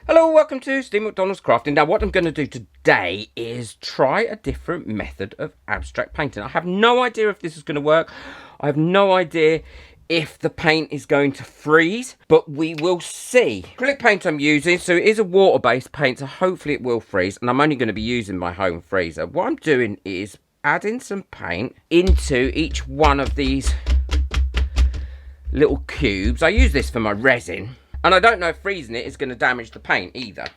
Hello, welcome to Steve McDonald's Crafting. Now, what I'm going to do today is try a different method of abstract painting. I have no idea if this is going to work. I have no idea if the paint is going to freeze, but we will see. Acrylic paint I'm using, so it is a water-based paint, so hopefully it will freeze, and I'm only going to be using my home freezer. What I'm doing is adding some paint into each one of these little cubes. I use this for my resin. And I don't know if freezing it is going to damage the paint either.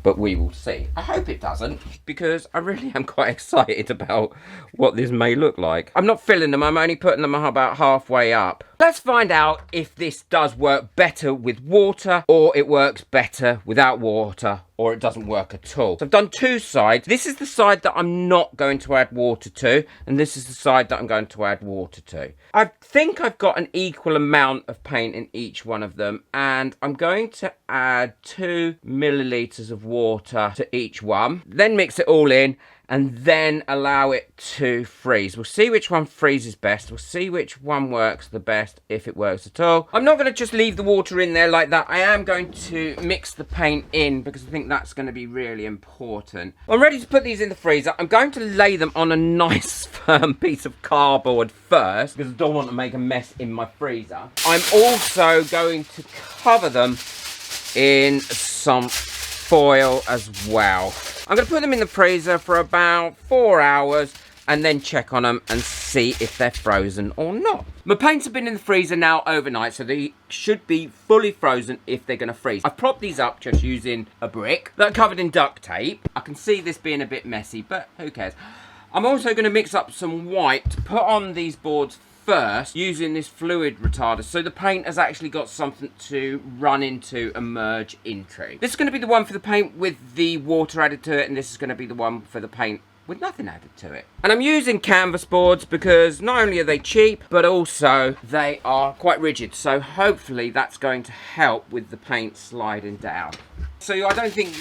But we will see. I hope it doesn't, because I really am quite excited about what this may look like. I'm not filling them, I'm only putting them about halfway up. Let's find out if this does work better with water, or it works better without water, or it doesn't work at all. So I've done two sides. This is the side that I'm not going to add water to, and this is the side that I'm going to add water to. I think I've got an equal amount of paint in each one of them, and I'm going to add 2 milliliters of water to each one, then mix it all in, and then allow it to freeze. We'll see which one freezes best. We'll see which one works the best, if it works at all. I'm not going to just leave the water in there like that. I am going to mix the paint in, because I think that's going to be really important. I'm ready to put these in the freezer. I'm going to lay them on a nice firm piece of cardboard first, because I don't want to make a mess in my freezer. I'm also going to cover them in some foil as well. I'm going to put them in the freezer for about 4 hours and then check on them and see if they're frozen or not. My paints have been in the freezer now overnight, so they should be fully frozen if they're going to freeze. I've propped these up just using a brick that are covered in duct tape. I can see this being a bit messy, but who cares? I'm also going to mix up some white to put on these boards first using this fluid retarder, so the paint has actually got something to run into and merge into. This is going to be the one for the paint with the water added to it, and this is going to be the one for the paint with nothing added to it. And I'm using canvas boards because not only are they cheap, but also they are quite rigid, so hopefully that's going to help with the paint sliding down. So I don't think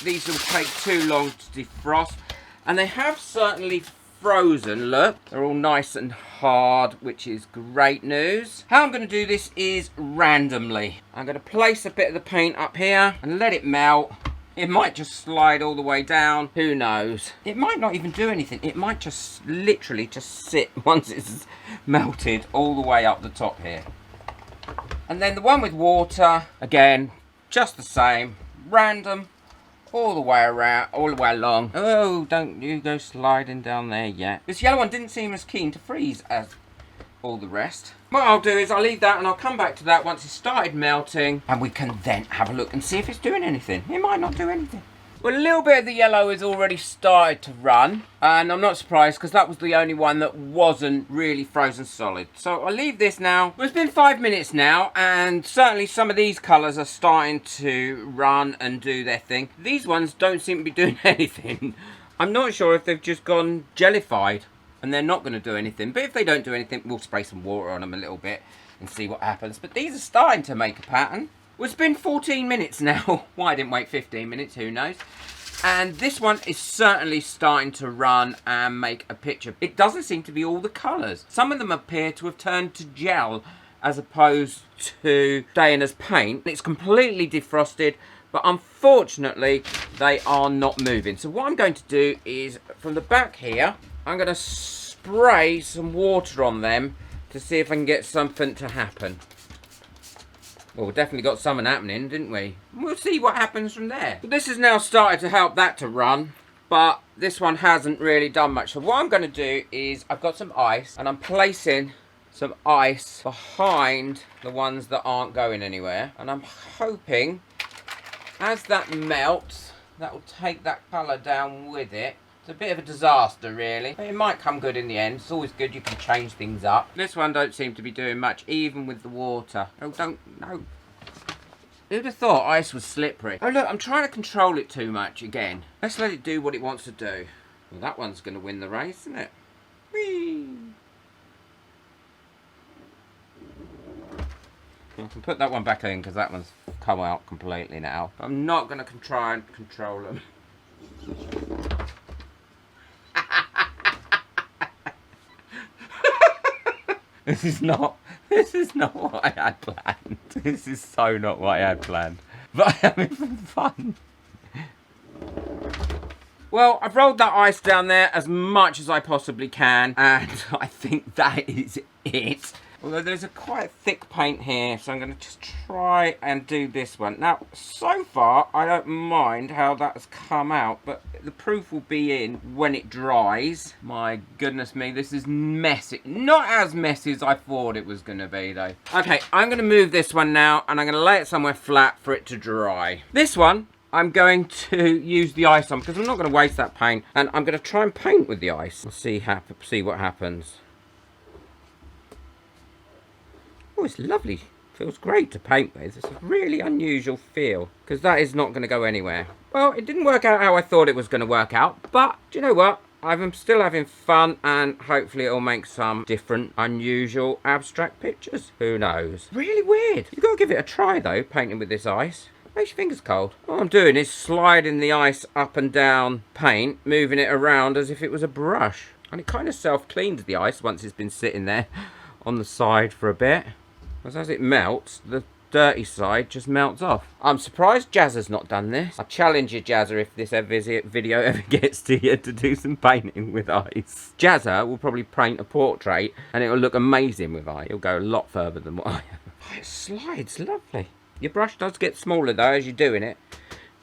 these will take too long to defrost, and they have certainly frozen. Look, they're all nice and hard, which is great news. How I'm going to do this is randomly. I'm going to place a bit of the paint up here and let it melt. It might just slide all the way down, who knows. It might not even do anything. It might just literally just sit once it's melted all the way up the top here. And then the one with water, again, just the same, random, all the way around, all the way along. Oh, don't you go sliding down there yet. This yellow one didn't seem as keen to freeze as all the rest. What I'll do is I'll leave that and I'll come back to that once it's started melting, and we can then have a look and see if it's doing anything. It might not do anything. Well, a little bit of the yellow has already started to run, and I'm not surprised because that was the only one that wasn't really frozen solid. So I'll leave this now. Well, it's been 5 minutes now, and certainly some of these colours are starting to run and do their thing. These ones don't seem to be doing anything. I'm not sure if they've just gone jellified and they're not going to do anything. But if they don't do anything, we'll spray some water on them a little bit and see what happens. But these are starting to make a pattern. Well, it's been 14 minutes now. Why I didn't wait 15 minutes, who knows? And this one is certainly starting to run and make a picture. It doesn't seem to be all the colours. Some of them appear to have turned to gel as opposed to staying as paint. It's completely defrosted, but unfortunately they are not moving. So what I'm going to do is, from the back here, I'm going to spray some water on them to see if I can get something to happen. Well, we definitely got something happening, didn't we? We'll see what happens from there. This has now started to help that to run, but this one hasn't really done much. So what I'm going to do is, I've got some ice, and I'm placing some ice behind the ones that aren't going anywhere. And I'm hoping, as that melts, that will take that colour down with it. It's a bit of a disaster, really. But it might come good in the end. It's always good, you can change things up. This one don't seem to be doing much, even with the water. Oh, no. Who'd have thought ice was slippery? Oh, look, I'm trying to control it too much again. Let's let it do what it wants to do. Well, that one's going to win the race, isn't it? Whee! I can put that one back in because that one's come out completely now. I'm not going to try and control them. This is not what I had planned. This is so not what I had planned. but I'm having fun. Well, I've rolled that ice down there as much as I possibly can, and I think that is it. Although there's a quite thick paint here, so I'm going to just try and do this one. Now, so far, I don't mind how that has come out, but the proof will be in when it dries. My goodness me, this is messy. Not as messy as I thought it was going to be, though. Okay, I'm going to move this one now, and I'm going to lay it somewhere flat for it to dry. This one, I'm going to use the ice on, because I'm not going to waste that paint, and I'm going to try and paint with the ice and see what happens. Oh, it's lovely. Feels great to paint with. It's a really unusual feel, because that is not going to go anywhere. Well, it didn't work out how I thought it was going to work out, but do you know what? I'm still having fun, and hopefully it'll make some different, unusual, abstract pictures. Who knows? Really weird. You've got to give it a try, though, painting with this ice. Makes your fingers cold. What I'm doing is sliding the ice up and down paint, moving it around as if it was a brush. And it kind of self-cleans the ice once it's been sitting there on the side for a bit. As it melts, the dirty side just melts off. I'm surprised Jazzer's not done this. I challenge you, Jazzer, if this video ever gets to you, to do some painting with ice. Jazzer will probably paint a portrait and it will look amazing with ice. It'll go a lot further than what I have. Oh, it slides lovely. Your brush does get smaller though as you're doing it,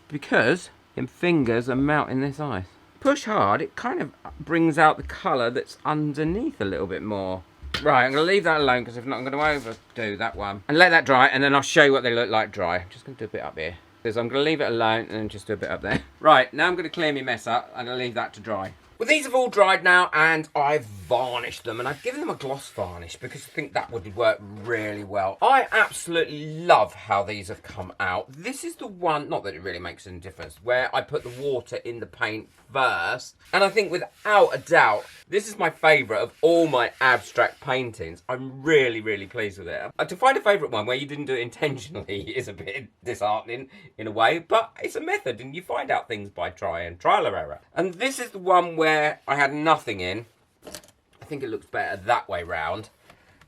because your fingers are melting this ice. Push hard, it kind of brings out the colour that's underneath a little bit more. Right, I'm going to leave that alone, because if not I'm going to overdo that one. And let that dry, and then I'll show you what they look like dry. I'm just going to do a bit up here. Because I'm going to leave it alone and then just do a bit up there. Right, now I'm going to clear my mess up and I'll leave that to dry. Well, these have all dried now, and I've varnished them, and I've given them a gloss varnish because I think that would work really well. I absolutely love how these have come out. This is the one, not that it really makes any difference, where I put the water in the paint first, and I think without a doubt, this is my favourite of all my abstract paintings. I'm really, really pleased with it. To find a favourite one where you didn't do it intentionally is a bit disheartening in a way, but it's a method, and you find out things by trial or error. And this is the one where I had nothing in. I think it looks better that way round.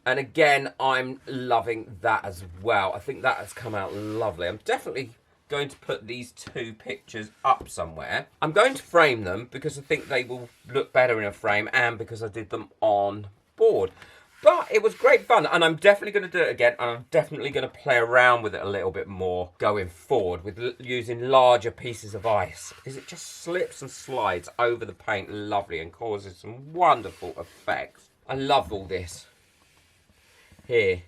And again, I'm loving that as well. I think that has come out lovely. I'm definitely going to put these two pictures up somewhere. I'm going to frame them because I think they will look better in a frame, and because I did them on board. But it was great fun, and I'm definitely going to do it again, and I'm definitely going to play around with it a little bit more going forward with using larger pieces of ice, because it just slips and slides over the paint lovely and causes some wonderful effects. I love all this. Here.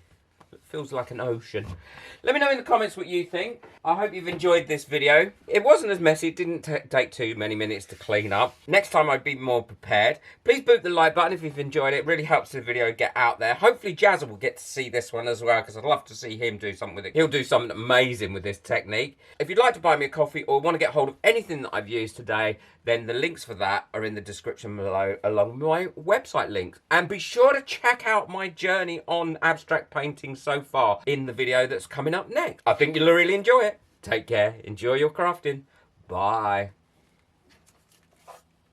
It feels like an ocean. Let me know in the comments what you think. I hope you've enjoyed this video. It wasn't as messy. It didn't take too many minutes to clean up. Next time I'd be more prepared. Please boot the like button if you've enjoyed it. It really helps the video get out there. Hopefully Jazzer will get to see this one as well, because I'd love to see him do something with it. He'll do something amazing with this technique. If you'd like to buy me a coffee or want to get hold of anything that I've used today, then the links for that are in the description below, along with my website links. And be sure to check out my journey on abstract painting so far in the video that's coming up next. I think you'll really enjoy it. Take care. Enjoy your crafting. Bye.